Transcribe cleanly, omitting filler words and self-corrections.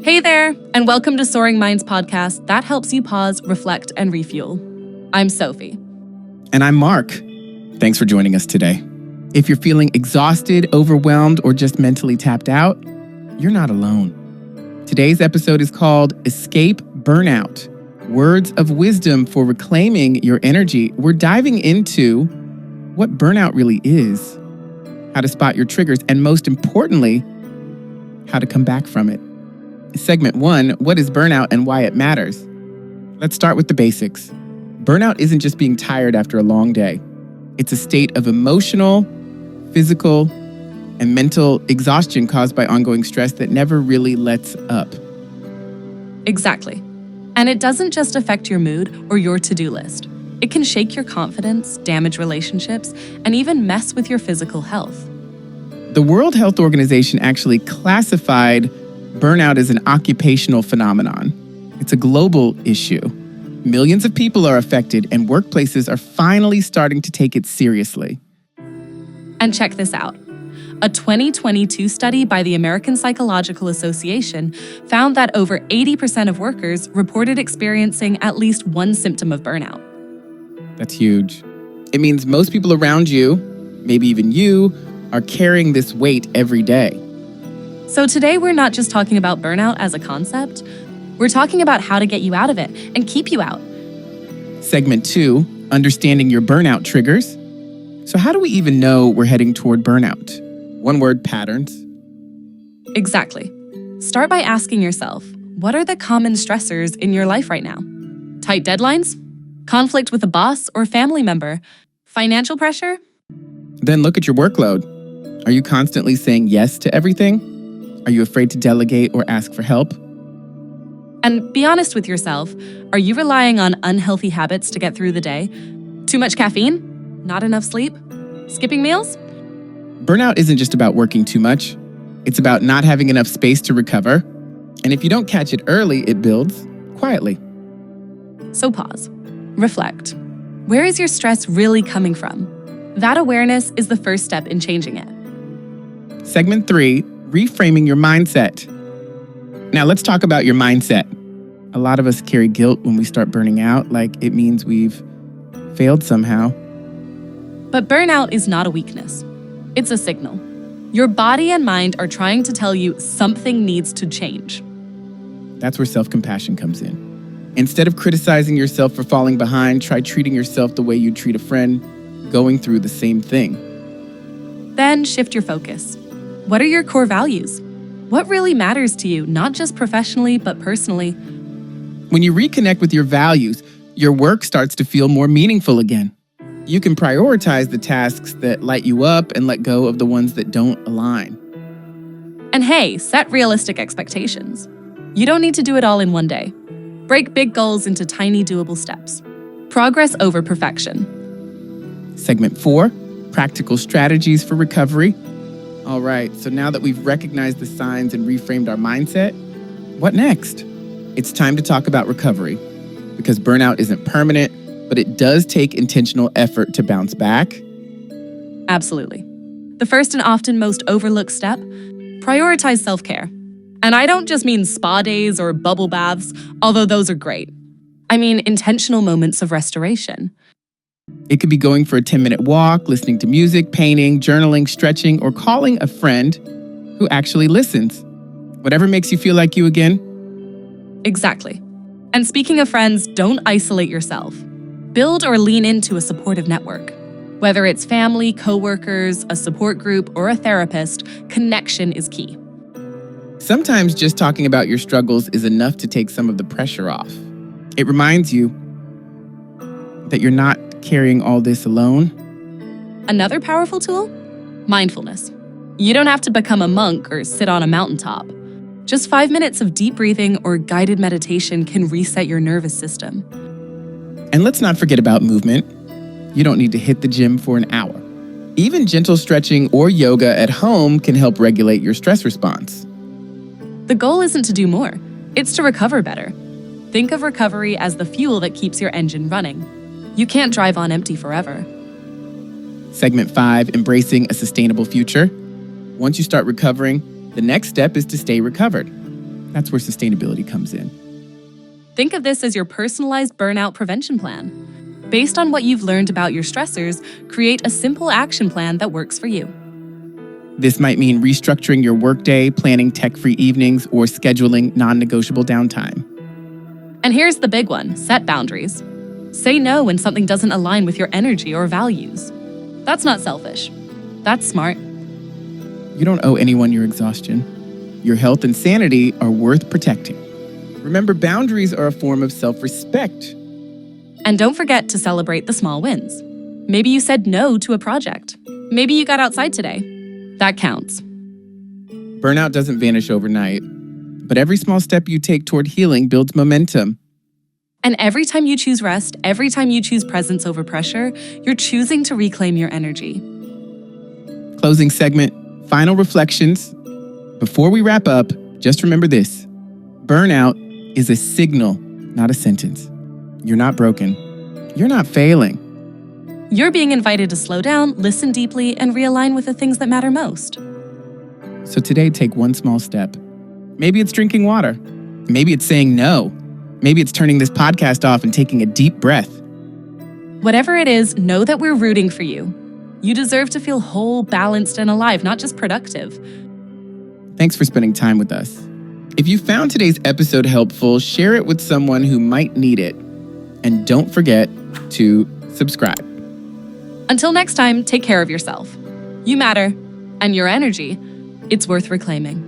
Hey there, and welcome to Soaring Minds podcast that helps you pause, reflect, and refuel. I'm Sophie. And I'm Mark. Thanks for joining us today. If you're feeling exhausted, overwhelmed, or just mentally tapped out, you're not alone. Today's episode is called Escape Burnout, Words of Wisdom for Reclaiming Your Energy. We're diving into what burnout really is, how to spot your triggers, and most importantly, how to come back from it. Segment 1, what is burnout and why it matters? Let's start with the basics. Burnout isn't just being tired after a long day. It's a state of emotional, physical, and mental exhaustion caused by ongoing stress that never really lets up. Exactly. And it doesn't just affect your mood or your to-do list. It can shake your confidence, damage relationships, and even mess with your physical health. The World Health Organization actually classified burnout is an occupational phenomenon. It's a global issue. Millions of people are affected, and workplaces are finally starting to take it seriously. And check this out. A 2022 study by the American Psychological Association found that over 80% of workers reported experiencing at least one symptom of burnout. That's huge. It means most people around you, maybe even you, are carrying this weight every day. So today we're not just talking about burnout as a concept, we're talking about how to get you out of it and keep you out. Segment 2, understanding your burnout triggers. So how do we even know we're heading toward burnout? One word, patterns. Exactly. Start by asking yourself, what are the common stressors in your life right now? Tight deadlines? Conflict with a boss or family member? Financial pressure? Then look at your workload. Are you constantly saying yes to everything? Are you afraid to delegate or ask for help? And be honest with yourself. Are you relying on unhealthy habits to get through the day? Too much caffeine? Not enough sleep? Skipping meals? Burnout isn't just about working too much. It's about not having enough space to recover. And if you don't catch it early, it builds quietly. So pause. Reflect. Where is your stress really coming from? That awareness is the first step in changing it. Segment 3, reframing your mindset. Now let's talk about your mindset. A lot of us carry guilt when we start burning out, like it means we've failed somehow. But burnout is not a weakness. It's a signal. Your body and mind are trying to tell you something needs to change. That's where self-compassion comes in. Instead of criticizing yourself for falling behind, try treating yourself the way you treat a friend going through the same thing. Then shift your focus. What are your core values? What really matters to you, not just professionally, but personally? When you reconnect with your values, your work starts to feel more meaningful again. You can prioritize the tasks that light you up and let go of the ones that don't align. And hey, set realistic expectations. You don't need to do it all in one day. Break big goals into tiny, doable steps. Progress over perfection. Segment 4, practical strategies for recovery. All right, so now that we've recognized the signs and reframed our mindset, what next? It's time to talk about recovery, because burnout isn't permanent, but it does take intentional effort to bounce back. Absolutely. The first and often most overlooked step, prioritize self-care. And I don't just mean spa days or bubble baths, although those are great. I mean intentional moments of restoration. It could be going for a 10-minute walk, listening to music, painting, journaling, stretching, or calling a friend who actually listens. Whatever makes you feel like you again. Exactly. And speaking of friends, don't isolate yourself. Build or lean into a supportive network. Whether it's family, coworkers, a support group, or a therapist, connection is key. Sometimes just talking about your struggles is enough to take some of the pressure off. It reminds you that you're not carrying all this alone. Another powerful tool? Mindfulness. You don't have to become a monk or sit on a mountaintop. Just 5 minutes of deep breathing or guided meditation can reset your nervous system. And let's not forget about movement. You don't need to hit the gym for an hour. Even gentle stretching or yoga at home can help regulate your stress response. The goal isn't to do more, it's to recover better. Think of recovery as the fuel that keeps your engine running. You can't drive on empty forever. Segment 5, embracing a sustainable future. Once you start recovering, the next step is to stay recovered. That's where sustainability comes in. Think of this as your personalized burnout prevention plan. Based on what you've learned about your stressors, create a simple action plan that works for you. This might mean restructuring your workday, planning tech-free evenings, or scheduling non-negotiable downtime. And here's the big one: set boundaries. Say no when something doesn't align with your energy or values. That's not selfish. That's smart. You don't owe anyone your exhaustion. Your health and sanity are worth protecting. Remember, boundaries are a form of self-respect. And don't forget to celebrate the small wins. Maybe you said no to a project. Maybe you got outside today. That counts. Burnout doesn't vanish overnight, but every small step you take toward healing builds momentum. And every time you choose rest, every time you choose presence over pressure, you're choosing to reclaim your energy. Closing segment, final reflections. Before we wrap up, just remember this: burnout is a signal, not a sentence. You're not broken. You're not failing. You're being invited to slow down, listen deeply, and realign with the things that matter most. So today, take one small step. Maybe it's drinking water. Maybe it's saying no. Maybe it's turning this podcast off and taking a deep breath. Whatever it is, know that we're rooting for you. You deserve to feel whole, balanced, and alive, not just productive. Thanks for spending time with us. If you found today's episode helpful, share it with someone who might need it. And don't forget to subscribe. Until next time, take care of yourself. You matter, and your energy, it's worth reclaiming.